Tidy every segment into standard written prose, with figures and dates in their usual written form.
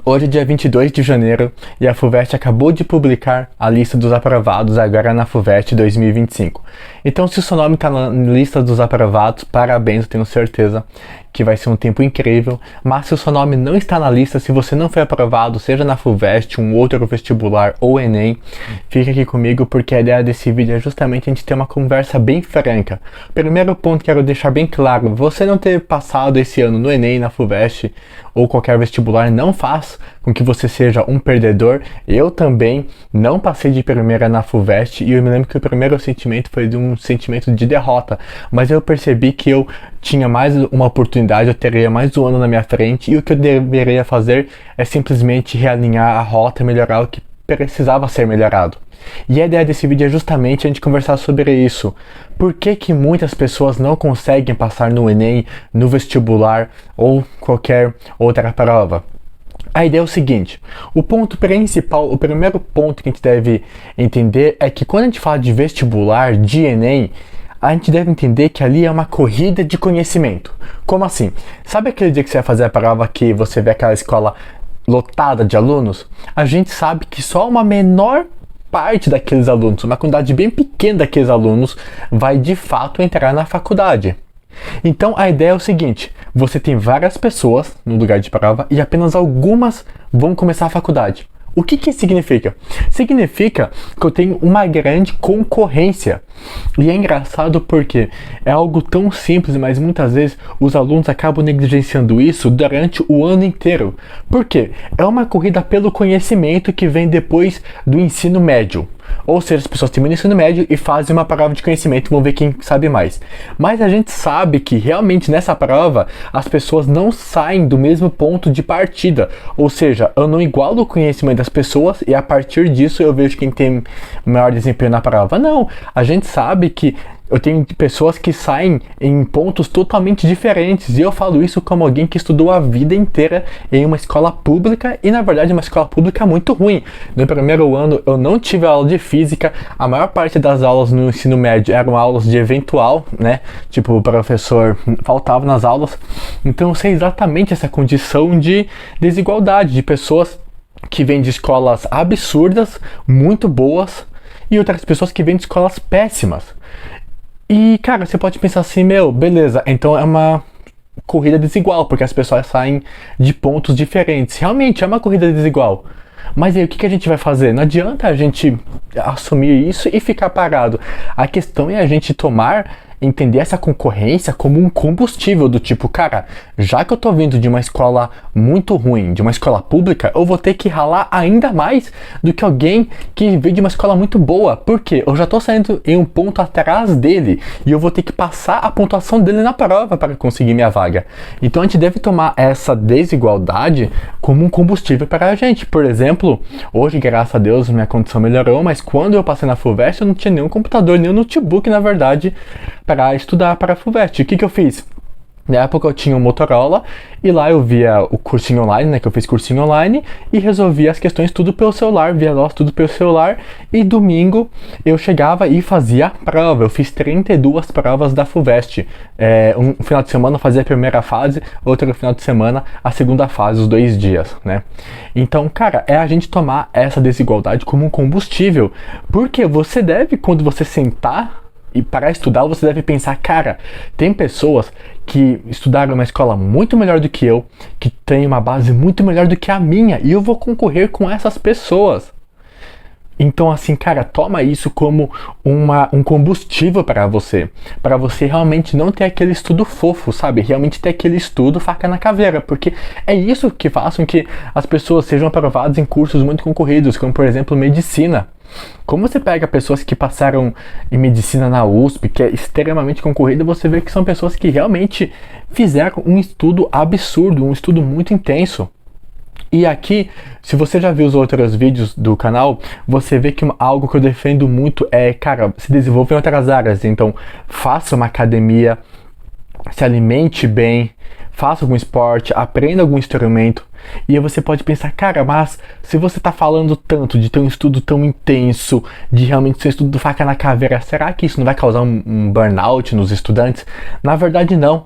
Hoje é dia 22 de janeiro e a FUVEST acabou de publicar a lista dos aprovados agora na FUVEST 2025. Então, se o seu nome está na lista dos aprovados, parabéns, eu tenho certeza que vai ser um tempo incrível. Mas se o seu nome não está na lista, se você não foi aprovado, seja na FUVEST, um outro vestibular ou Enem, fica aqui comigo porque a ideia desse vídeo é justamente a gente ter uma conversa bem franca. Primeiro ponto que quero deixar bem claro, você não ter passado esse ano no Enem, na FUVEST ou qualquer vestibular não faz com que você seja um perdedor. Eu também não passei de primeira na FUVEST e eu me lembro que o primeiro sentimento foi de um sentimento de derrota, mas eu percebi que eu tinha mais uma oportunidade, eu teria mais um ano na minha frente e o que eu deveria fazer é simplesmente realinhar a rota e melhorar o que precisava ser melhorado. E a ideia desse vídeo é justamente a gente conversar sobre isso. Por que que muitas pessoas não conseguem passar no Enem, no vestibular ou qualquer outra prova? A ideia é o seguinte, o ponto principal, o primeiro ponto que a gente deve entender é que quando a gente fala de vestibular, de Enem, a gente deve entender que ali é uma corrida de conhecimento. Como assim? Sabe aquele dia que você vai fazer a prova que você vê aquela escola lotada de alunos? A gente sabe que só uma menor parte daqueles alunos, uma quantidade bem pequena daqueles alunos, vai de fato entrar na faculdade. Então a ideia é o seguinte, você tem várias pessoas no lugar de prova e apenas algumas vão começar a faculdade. O que isso significa? Significa que eu tenho uma grande concorrência. E é engraçado porque é algo tão simples, mas muitas vezes os alunos acabam negligenciando isso durante o ano inteiro. Por quê? É uma corrida pelo conhecimento que vem depois do ensino médio. Ou seja, as pessoas terminam o ensino médio e fazem uma prova de conhecimento e vão ver quem sabe mais. Mas a gente sabe que realmente nessa prova as pessoas não saem do mesmo ponto de partida. Ou seja, eu não igualo o conhecimento das pessoas e a partir disso eu vejo quem tem maior desempenho na prova. Não, a gente sabe que eu tenho pessoas que saem em pontos totalmente diferentes e eu falo isso como alguém que estudou a vida inteira em uma escola pública e na verdade uma escola pública muito ruim. No primeiro ano eu não tive aula de física, a maior parte das aulas no ensino médio eram aulas de eventual, né? Tipo, o professor faltava nas aulas, então eu sei exatamente essa condição de desigualdade, de pessoas que vêm de escolas absurdas, muito boas, e outras pessoas que vêm de escolas péssimas. E, cara, você pode pensar assim, beleza, então é uma corrida desigual, porque as pessoas saem de pontos diferentes. Realmente, é uma corrida desigual. Mas aí, o que a gente vai fazer? Não adianta a gente assumir isso e ficar parado. A questão é a gente entender essa concorrência como um combustível do tipo, cara, já que eu tô vindo de uma escola muito ruim, de uma escola pública, eu vou ter que ralar ainda mais do que alguém que veio de uma escola muito boa. Por quê? Eu já tô saindo em um ponto atrás dele e eu vou ter que passar a pontuação dele na prova para conseguir minha vaga. Então a gente deve tomar essa desigualdade como um combustível para a gente. Por exemplo, hoje, graças a Deus, minha condição melhorou, mas quando eu passei na FUVEST eu não tinha nenhum computador, nenhum notebook, na verdade, para estudar para a FUVEST. O que eu fiz? Na época eu tinha um Motorola e lá eu via o cursinho online, né, que eu fiz cursinho online e resolvia as questões tudo pelo celular, via nós tudo pelo celular e domingo eu chegava e fazia a prova. Eu fiz 32 provas da FUVEST. Um final de semana eu fazia a primeira fase, outro final de semana a segunda fase, os 2 dias, né? Então, cara, é a gente tomar essa desigualdade como um combustível, porque você deve, quando você sentar e para estudar, você deve pensar, cara, tem pessoas que estudaram numa escola muito melhor do que eu, que tem uma base muito melhor do que a minha, e eu vou concorrer com essas pessoas. Então, assim, cara, toma isso como um combustível para você realmente não ter aquele estudo fofo, sabe? Realmente ter aquele estudo faca na caveira, porque é isso que faz com que as pessoas sejam aprovadas em cursos muito concorridos, como, por exemplo, medicina. Como você pega pessoas que passaram em medicina na USP, que é extremamente concorrida, você vê que são pessoas que realmente fizeram um estudo absurdo, um estudo muito intenso. E aqui, se você já viu os outros vídeos do canal, você vê que algo que eu defendo muito é, cara, se desenvolver em outras áreas. Então, faça uma academia, se alimente bem, faça algum esporte, aprenda algum instrumento. E aí você pode pensar, cara, mas se você está falando tanto de ter um estudo tão intenso, de realmente ser um estudo faca na caveira, será que isso não vai causar um burnout nos estudantes? Na verdade, não.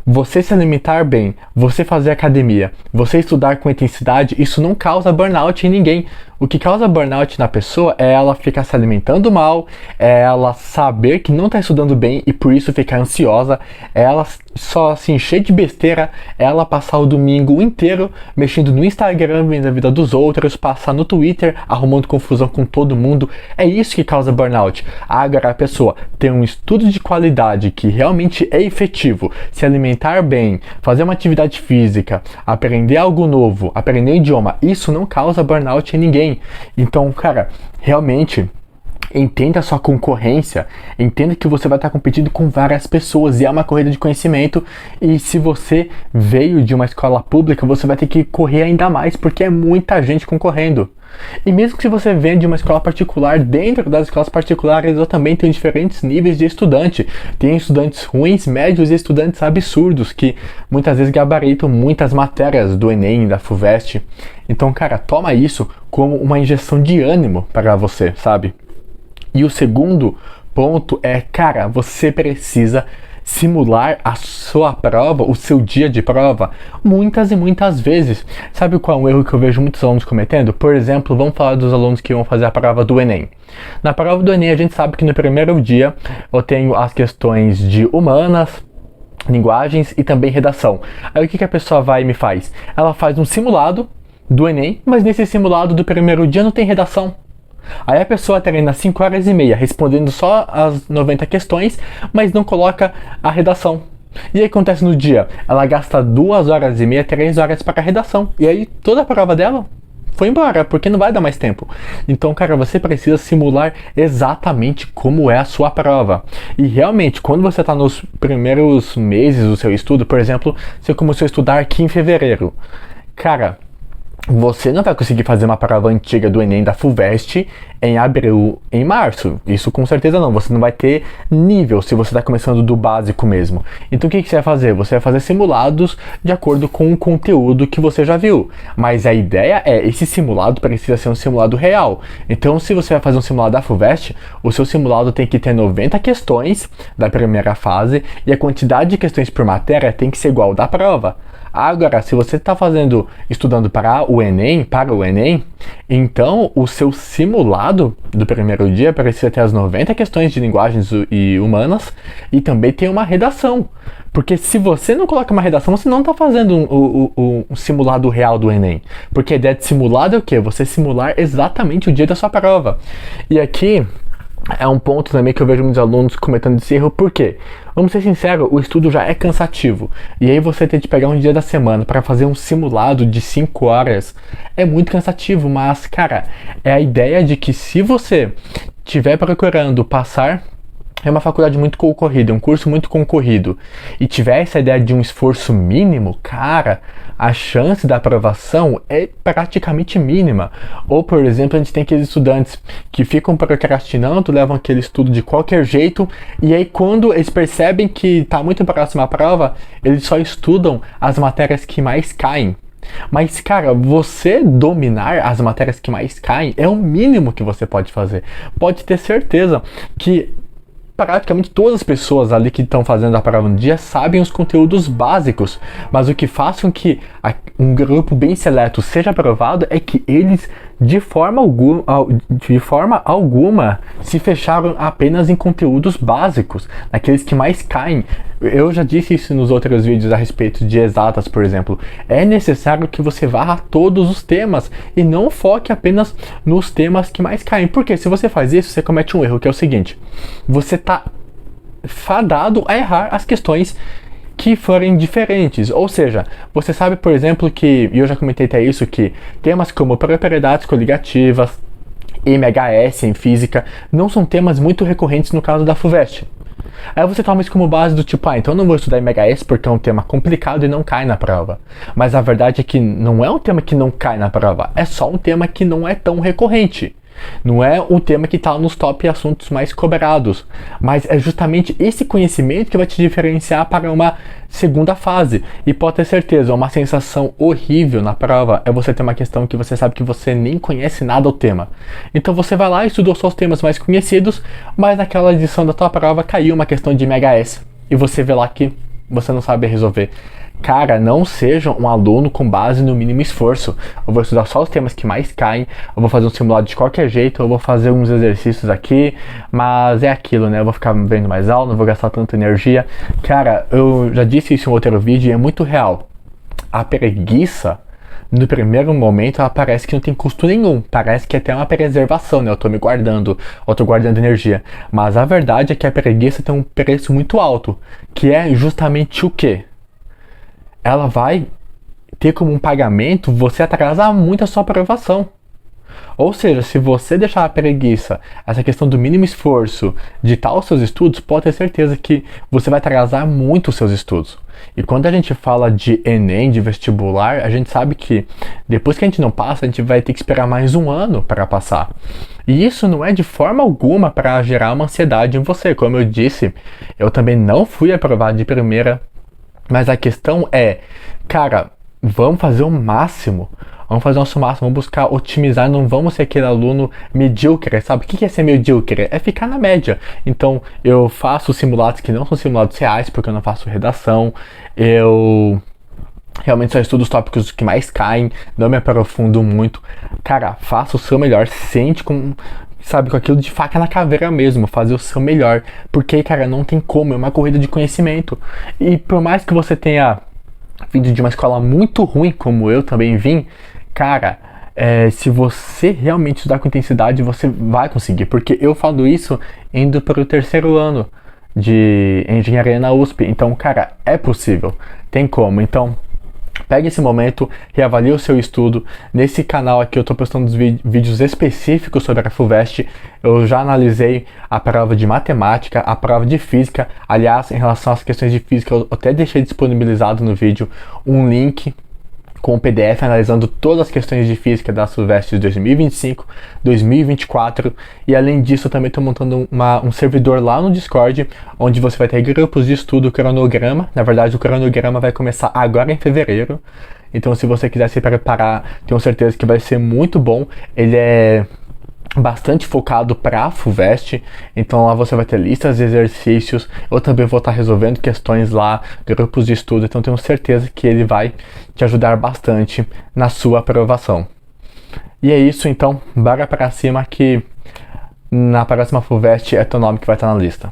Você se alimentar bem, você fazer academia, você estudar com intensidade, isso não causa burnout em ninguém. O que causa burnout na pessoa é ela ficar se alimentando mal, é ela saber que não está estudando bem e por isso ficar ansiosa, é ela só se encher de besteira, é ela passar o domingo inteiro mexendo no Instagram, vendo a vida dos outros, passar no Twitter, arrumando confusão com todo mundo. É isso que causa burnout. Agora a pessoa tem um estudo de qualidade que realmente é efetivo, se alimentar bem, fazer uma atividade física, aprender algo novo, aprender um idioma, isso não causa burnout em ninguém. Então, cara, realmente entenda a sua concorrência, entenda que você vai estar competindo com várias pessoas e é uma corrida de conhecimento, e se você veio de uma escola pública, você vai ter que correr ainda mais, porque é muita gente concorrendo. E mesmo que você venha de uma escola particular, dentro das escolas particulares eu também tenho diferentes níveis de estudante. Tem estudantes ruins, médios e estudantes absurdos que muitas vezes gabaritam muitas matérias do Enem, da FUVEST. Então, cara, toma isso como uma injeção de ânimo para você, sabe? E o segundo ponto é, cara, você precisa simular a sua prova, o seu dia de prova, muitas e muitas vezes. Sabe qual é um erro que eu vejo muitos alunos cometendo? Por exemplo, vamos falar dos alunos que vão fazer a prova do Enem. Na prova do Enem, a gente sabe que no primeiro dia eu tenho as questões de humanas, linguagens e também redação. Aí o que a pessoa vai e me faz? Ela faz um simulado do Enem, mas nesse simulado do primeiro dia não tem redação. Aí a pessoa treina 5 horas e meia respondendo só as 90 questões, mas não coloca a redação. E aí acontece no dia, ela gasta 2 horas e meia, 3 horas para a redação. E aí toda a prova dela foi embora, porque não vai dar mais tempo. Então, cara, você precisa simular exatamente como é a sua prova. E realmente, quando você está nos primeiros meses do seu estudo, por exemplo, você começou a estudar aqui em fevereiro. Cara, você não vai conseguir fazer uma prova antiga do Enem da FUVEST em abril, em março. Isso com certeza não. Você não vai ter nível se você está começando do básico mesmo. Então o que você vai fazer? Você vai fazer simulados de acordo com o conteúdo que você já viu. Mas a ideia é, esse simulado precisa ser um simulado real. Então se você vai fazer um simulado da FUVEST, o seu simulado tem que ter 90 questões da primeira fase e a quantidade de questões por matéria tem que ser igual ao da prova. Agora, se você está estudando para o Enem, então o seu simulado do primeiro dia precisa ter as 90 questões de linguagens e humanas e também tem uma redação. Porque se você não coloca uma redação, você não está fazendo um simulado real do Enem. Porque a ideia de simulado é o quê? Você simular exatamente o dia da sua prova. E aqui é um ponto também que eu vejo muitos alunos cometendo esse erro, por quê? Vamos ser sinceros, o estudo já é cansativo. E aí você ter de pegar um dia da semana para fazer um simulado de 5 horas é muito cansativo, mas, cara, é a ideia de que se você estiver procurando passar, é uma faculdade muito concorrida, um curso muito concorrido, e tiver essa ideia de um esforço mínimo, cara, a chance da aprovação é praticamente mínima. Ou, por exemplo, a gente tem aqueles estudantes que ficam procrastinando, levam aquele estudo de qualquer jeito, e aí quando eles percebem que está muito próximo à prova, eles só estudam as matérias que mais caem. Mas, cara, você dominar as matérias que mais caem é o mínimo que você pode fazer. Pode ter certeza que praticamente todas as pessoas ali que estão fazendo a prova no dia sabem os conteúdos básicos, mas o que faz com que um grupo bem seleto seja aprovado é que eles de forma alguma se fecharam apenas em conteúdos básicos, naqueles que mais caem. Eu já disse isso nos outros vídeos a respeito de exatas, por exemplo. É necessário que você varra todos os temas e não foque apenas nos temas que mais caem. Porque se você faz isso, você comete um erro, que é o seguinte: você está fadado a errar as questões que forem diferentes. Ou seja, você sabe, por exemplo, que, e eu já comentei até isso, que temas como propriedades coligativas, MHS em física, não são temas muito recorrentes no caso da FUVEST. Aí você toma isso como base do tipo, então eu não vou estudar MHS porque é um tema complicado e não cai na prova. Mas a verdade é que não é um tema que não cai na prova, é só um tema que não é tão recorrente. Não é um tema que está nos top assuntos mais cobrados, mas é justamente esse conhecimento que vai te diferenciar para uma segunda fase. E pode ter certeza, uma sensação horrível na prova é você ter uma questão que você sabe que você nem conhece nada do tema. Então você vai lá e estudou só os temas mais conhecidos, mas naquela edição da tua prova caiu uma questão de MHS. E você vê lá que você não sabe resolver. Cara, não seja um aluno com base no mínimo esforço. Eu vou estudar só os temas que mais caem, eu vou fazer um simulado de qualquer jeito, eu vou fazer uns exercícios aqui, mas é aquilo, né? Eu vou ficar vendo mais aula, não vou gastar tanta energia. Cara, eu já disse isso em outro vídeo e é muito real. A preguiça, no primeiro momento, ela parece que não tem custo nenhum. Parece que é até uma preservação, né? Eu tô me guardando, eu tô guardando energia. Mas a verdade é que a preguiça tem um preço muito alto, que é justamente o quê? Ela vai ter como um pagamento você atrasar muito a sua aprovação. Ou seja, se você deixar a preguiça, essa questão do mínimo esforço, ditar os seus estudos, pode ter certeza que você vai atrasar muito os seus estudos. E quando a gente fala de Enem, de vestibular, a gente sabe que depois que a gente não passa, a gente vai ter que esperar mais um ano para passar. E isso não é de forma alguma para gerar uma ansiedade em você. Como eu disse, eu também não fui aprovado de primeira. Mas a questão é, cara, vamos fazer o máximo. Vamos fazer o nosso máximo, vamos buscar otimizar, não vamos ser aquele aluno medíocre, sabe? O que é ser medíocre? É ficar na média. Então, eu faço simulados que não são simulados reais, porque eu não faço redação, eu realmente só estudo os tópicos que mais caem, não me aprofundo muito. Cara, faça o seu melhor, sente com... Sabe, com aquilo de faca na caveira mesmo, fazer o seu melhor. Porque, cara, não tem como, é uma corrida de conhecimento. E por mais que você tenha vindo de uma escola muito ruim, como eu também vim, cara, se você realmente estudar com intensidade, você vai conseguir. Porque eu falo isso indo para o terceiro ano de engenharia na USP. Então, cara, é possível, tem como. Então, pegue esse momento, reavalie o seu estudo. Nesse canal aqui eu estou postando vídeos específicos sobre a FUVEST. Eu já analisei a prova de matemática, a prova de física. Aliás, em relação às questões de física, eu até deixei disponibilizado no vídeo um link com o PDF analisando todas as questões de física da FUVEST de 2025, 2024, e além disso eu também estou montando um servidor lá no Discord, onde você vai ter grupos de estudo, cronograma. Na verdade, o cronograma vai começar agora em fevereiro, então se você quiser se preparar, tenho certeza que vai ser muito bom. Ele é bastante focado para a FUVEST, então lá você vai ter listas de exercícios. Eu também vou estar resolvendo questões lá, grupos de estudo, então tenho certeza que ele vai te ajudar bastante na sua aprovação. E é isso, então, bora para cima que na próxima FUVEST é teu nome que vai estar na lista.